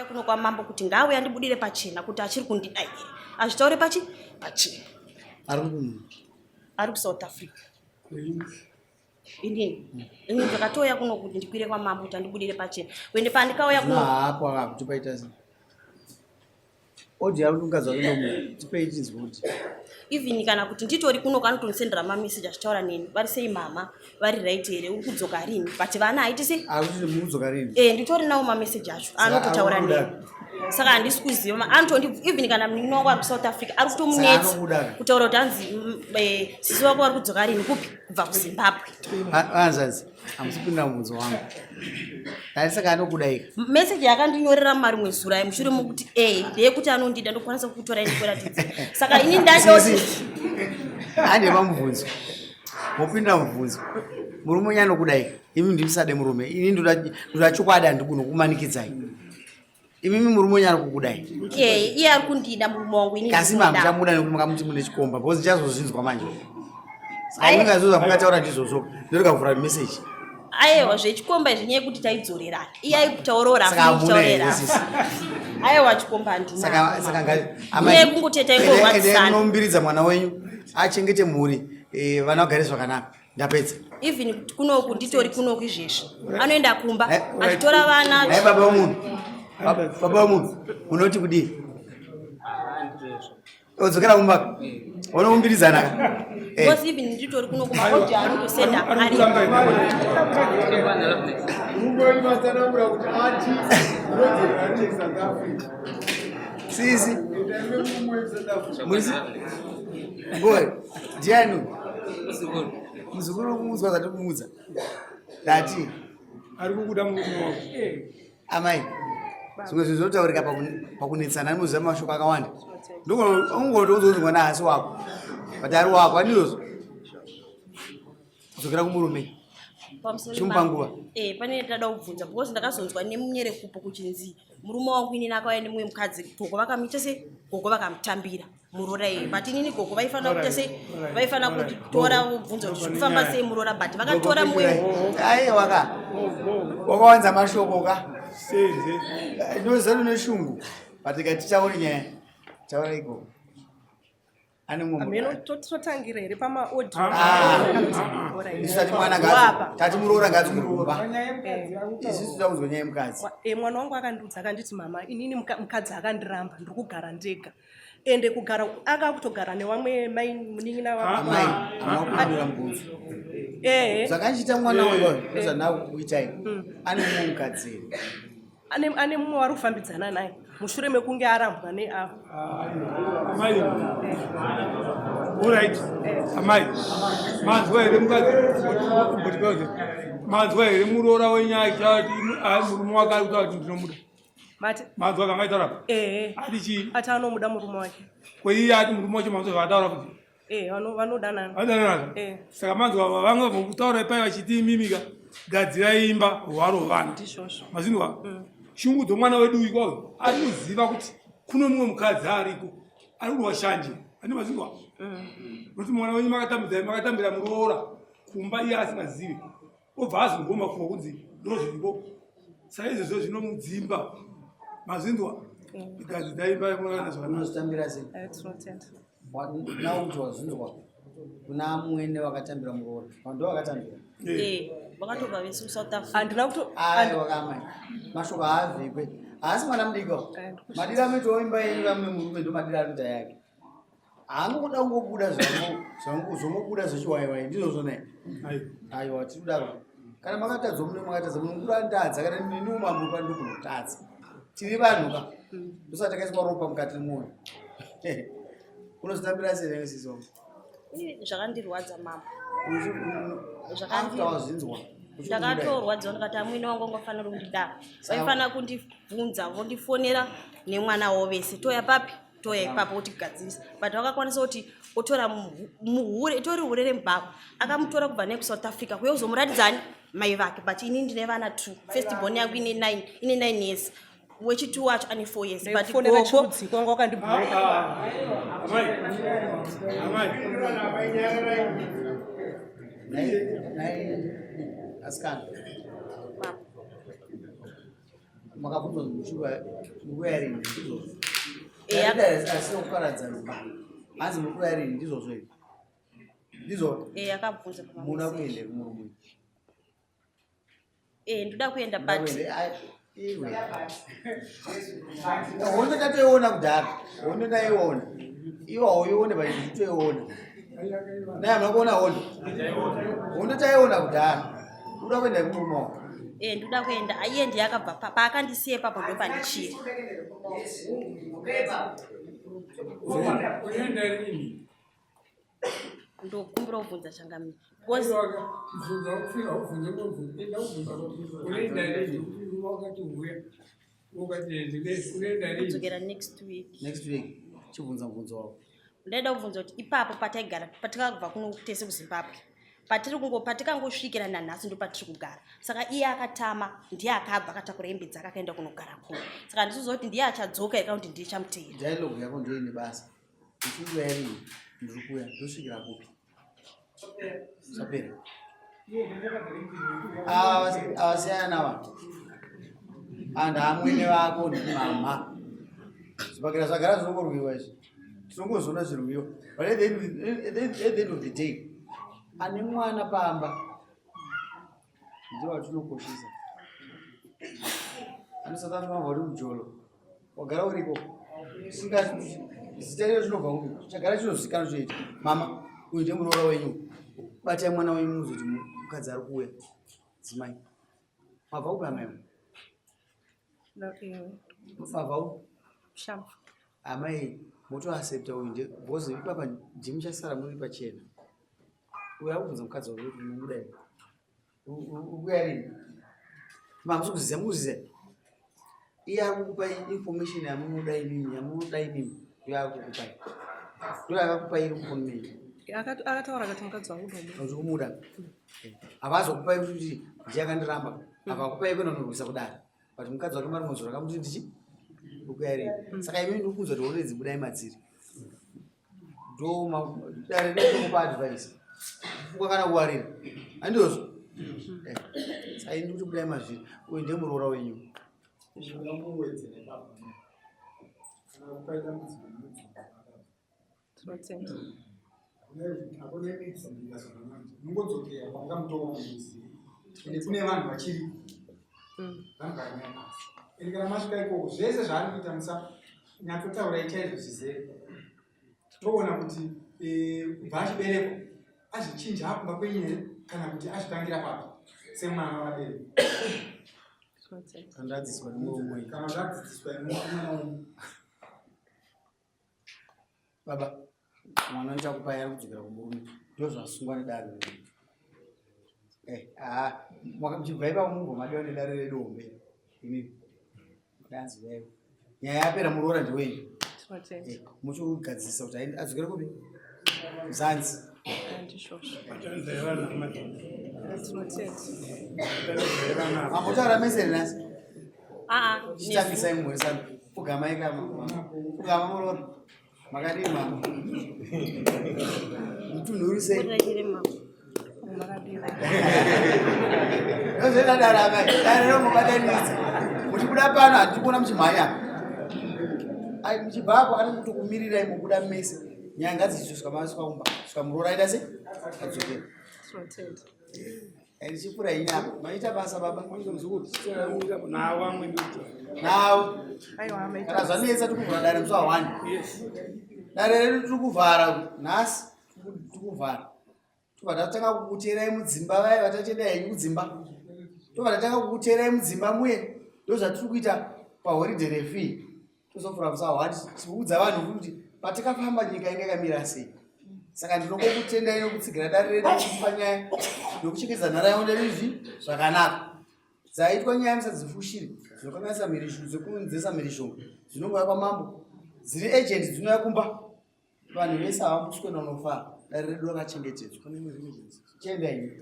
kuno kwamambo kuti ngawe yandibudire pachena kuti achiri kundida iye. Azvitaure pachena. Ari kuSouth Africa. Inini ndakatoya kuno kuti ndikwire kwamambo kuti andibudire pachena. Wende pandikauya kuno. Hapo akakutopaita sei. Odi yakungaza kuno tipeiti zvoti. Even kana kuti nditori kuno kanotonisendera message achitaura neni. Vari sei mama, vari right here, uri kudzoka rini? But vana aiti sei? Akuti mudzoka rini? Nditori nawo message acho. Anototaura neni. Saka handisi kuziva antondi even kana munini wangu ari kuSouth Africa ari kutomunetsa kutaura kuti anzi sisi wako ari kudzoka rini kupi kubva kuZimbabwe. Anzazi amusipinda mubvunzo wangu. Saka anokudaika. Message yakandinyorera mari mwezura mushure mokuti ndeyekuti anondida ndokwanisa kukutora ndikuratidza. Saka ini ndandoti ande pamubvunzo. Mupinda mubvunzo. Murume unyano kudaika. Imi ndimusade murume. Ini ndoda chokwadi ndikunokumanikidzai. Imimi murume unyano kukudai. Iye ari kundida murume wangu ini. Kasi mamuchamuda nekuti makamuti mune chikomba because chazozvinzwa manje. Aingazoza mukataura ndizvozvo. Ndorikavhura message. Aiwa zvechikomba izvi nyaya kuti taidzorerana. Iye aitaurora akutaurera. Aiwa chikomba handina. Saka amai kungoteta ingorwadzisana. Nombiridza mwana wenyu achengete mhuri vana vagare zvakanaka. Ndapedza. Even kunoku nditori kunoku izvezvi. Anoenda kumba achitora vana. Naye baba womunhu. Baba womunhu unoti kudii? Odzokera kumba. Unoumbirizana. Because even nditori kunoku maodi anotosenda ari. Sisi. Muzi. Boy, Dianu. Muzukuru kumuzwa zati kumudza. Dati. Ari kukuda murume wako. Amai. Zvimwe zvizotaurika pakunetsana muziva mashoko akawanda. Ndongoti uzonzwa naasi wako. But ari wako andizvo. Kudzokera kumurume. Chimupa nguva. Pane ndada kubvunza because ndakazonzwa nemunyere kupo kuchinzi murume wangu inini akauya nemumwe mukadzi gogo vakamita sei gogo vakamutambira murora iye but inini gogo vaifana kuita sei vaifana kutora bvunzo kuti kufamba sei murora but vakatora mumwe wakawanza mashoko ka Senze. Ndozano neshungu but ikatichauri nyaya taura igogo ameno totangira here pama audio isati mwana gazi tati muroora gazi kurumba isi tutauzwa nyaya yemukadzi mwana wangu akandiudza akanditi mama inini mukadzi akandiramba ndiri kugara ndega ende kugara akakutogara nevamwe mai munin'ina wamai mubvunzo zvakandiita mwana weyo ndozvanawo kuitai ane mumwe mukadzi ane mumwe wari kufambidzana naye mushure mekunge arambwa neavo. Amai. Alright. Amai. Manzwa here mukadzi. Manzwa here muroora wenyaya kuti murume wake ari kutaura kuti ndinomuda. Mati. Manzwa kangaitaura apa? Ati chii? Ati anomuda murume wake. Kweiye ati murume wacho manzwa zvataura kuti? Vanodanana. Vanodanana. Saka manzwa vamwe vokutaura ipai vachiti imimika gadzirai imba hwaro vanhu. Ndizvozvo. Mazvinwa? Shungu dzomwana wedu ikwayo ari kuziva kuti kuno mumwe mukadzi ariko ari kuwashanje ani mazvinwa kuti mwana wenyu makatambira muroora kumba iye asingazivi obva azongoma kuwa kunzi ndozviripo saka izvozvo zvinomudzimba mazvinwa ikadzi daimba yamunana zvakanozitambira sei nawo kuti wazvinzwa kuna mwene wakatambira muroora vanhu vakatambira vakatobva vesi kuSouth Africa handina kuti wakamai mashoko haavhekwe haasi mwana mudiko madira ametowo imba yenyu vamwe murume ndo madira anoita yake haangokuda kungobuda zvomobuda zvechiwaiwai ndizvozvo naye aiwa tiri kudaro kana makatadza mune makatadza munongurandadza kana nini umambo pandokunotadza tiri vanhu ka ndosati takaiswa ropa mukati mwoyo unozitambira sei sisiwo zvakandirwadza mama zvakanditawazvinzwa ndakatorwadziwa ndikati amwene wangu angofanira kundidaro vaifana kundibvunza vondifonera nemwana wavo vese toya papi toya ipapo kuti kugadzirisa but vakakwanisa kuti otora muhure itori urere mubhako akamutora kubva nekuSouth Africa kuye uzomuratidzani mai vake but ini ndine vana 2 first born yangu ine 9 years wechitu wacho ane 4 years but gogo kwanga wakandibvunza amai asikana makabvunzwa mushuwa mukuyarini ndizvozvo asinokuparadza hanzi mukuyarini ndizvozvo izvi ndizvo akabvunza muna kuende kumurumuni ndoda kuenda but hondo tatoiona kudhara hondo taiona iwo hauione paiti toiona naye muna kuona hondo taiona kudhara uda kuenda kumurumao ndoda kuenda iye ndiye akabva paakandisiye papo ndo pandichiri ndokumbura kubvunza changamiri kudzokera next week chibvunza mubvunzo wavo ndaida kubvunza kuti ipapo pataigara patakabva kuno tese kuzimbabwe patikangosvikira nanhasi ndo patiri kugara saka iye akatama ndiye akabva akatakura hembe dzake akaenda kunogara kuno saka ndisizoti ndiye achadzoka ika kuti ndiye chamuteera dialogue yako ndoine basa ndichikuya irini ndiri kuya ndosvikira kupi sapera avasiyanawa antu amwene vako ndimama zvipakira zvagara zvinongorwiwa izvi tinongozona zvirwiwa but at the end of the day ane mwana pamba ndiwo watinokoshesa anosataniwava uri mujolo wagara uriko zita riro chinobva kupi chagara chinozivikanwa choiti mama uyu ndemuroora wenyu batai mwana wenyu muzoti mukadzi ari kuuya dzimai mabva kupi amai mabva kupi amai motoasepta uyu bhozi ipapa ndimuchasara muri pachena uyu akubvunza mukadzi wake kuti mudai ukuya rini mukuzviziva iye ari kukupai information yamunodai mimi uyo ari kukupai ndo akakupai iri kufonimei akataura kuti mukadzi wangu kumuda havazokupai kuti ndiye akandiramba avakupai kwenonorwisa kudara but mukadzi wake mari mozvo rakamuti ndichi ukuya rini saka imi ndikubvunza kuti horedzi budai madziri ndo dare ndokupa advice kwakana kuwarira handizvo saka ini ndikuti budai mazviri uyu ndiye muroora wenyu kune vanhu vachiri ende kana masvika ikoko zvese zvaari kuita musa nyatotaurai chaizvo zvizere toona kuti kubva achibereko azvichinja akumba kwenyu here kana kuti azvitangira papi semwana wakabereko kana zvadzidziswa nemumwe kana zvadzidziswa nemwana wenyu baba mwana uchakupai ari kudzokera kumurume ndo zvasungwa nedare muchibva ipapo mumbomadewa nedare redombe ini danzi wewe nyaya yapera muroora ndiwenyu muchigadzisa kuti adzokere kupi muzanzi ambotaura meseri nasi chitambisa imhoresano pfugamai pfugama muroora makadii mama mutunhuri sei nozvedadaramai dareromubatanidza muchibuda pano handikuona muchimhanya muchibvapo ari kuti kumirirai mubuda mese nyanga dzichisvika masvikaumba svika muroora aita se adzokera ndichipfuura inyapa maita basa baba nawo kana zvanetsa tikuvhara dare musi wawani dare redu tiri kuvhara nhasi tikuvhara tobva tatanga kukuteerai mudzimba vaya vatacheda henyu kudzimba tobva tatanga kukuteerai mudzimba muye ndo zvatiri kuita pahoride refi tozofura musi wawani tiudza vanhu kuti patikafamba nyika inge yakamira sei saka ndinongokutendai nokutsigira dare redu panyaya nokuchengetedza nharaunda izvi zvakanaka dzaitwa nyaya musadzifushiri dzinokanganisa dzekunzesa mhirishonga dzinongouya kwamambo dziri agent dzinouya kumba vanhu vese havambuswena unofara dare redu rakachengetedzwa chiendai